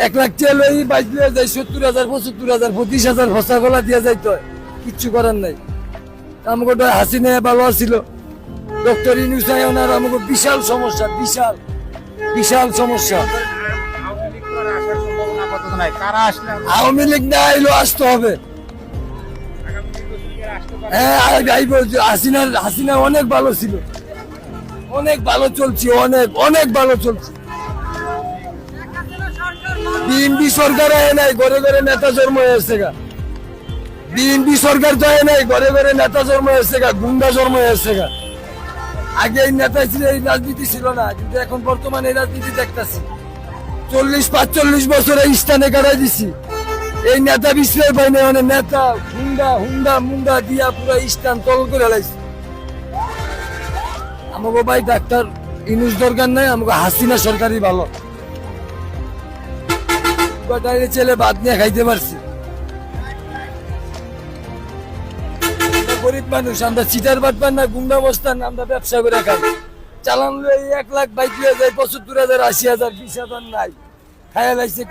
1 লাখ চেয়ে এই বাইক লিয়ে যায় 70,000 75,000 25,000 ফসা গলা দিয়ে যাইতো কিচ্ছু করার নাই। আমাকে তো হাসিনা ভালো ছিল, ডক্টর ইউনূস ওনার আমাকে বিশাল সমস্যা, বিশাল বিশাল সমস্যা। আওয়ামী লীগ না এলো আসতে হবে। হ্যাঁ হাসিনা অনেক ভালো ছিল, অনেক ভালো চলছে, অনেক অনেক ভালো চলছে। বিএনপি সরকার আয় নাই, ঘরে ঘরে নেতা জন্ম হয়েছে গা। বিএনপি সরকার তো আয় নাই, ঘরে ঘরে নেতা জন্ম হয়েছে গা, গুন্ডা জন্ম হয়েছে গা। আগে এই নেতা ছিল, এই রাজনীতি ছিল না, কিন্তু এখন বর্তমানে এই রাজনীতি দেখতেছি। 40-45 বছরে স্থানে কাটাই দিছি, এই নেতা বিশ্লের পাই না, মানে নেতা হুন্ডা হুন্ডা মুন্ডা দিয়া পুরো স্থান তল করে লাইছে। আমাকে ভাই ডাক্তার ইউনূস দরকার নাই, আমাকে হাসিনা সরকারই ভালো। ছেলে ভাত নিয়ে খাইতে পারছি। গরিব মানুষ আমরা, চিটার বাটপার না, গুন্ডা বস্তান, আমরা ব্যবসা করে খাই। চালান 1 লাখ বাইক লিয়ে যায় 75,000 80,000 20,000 নাই, খায়া লাইছে।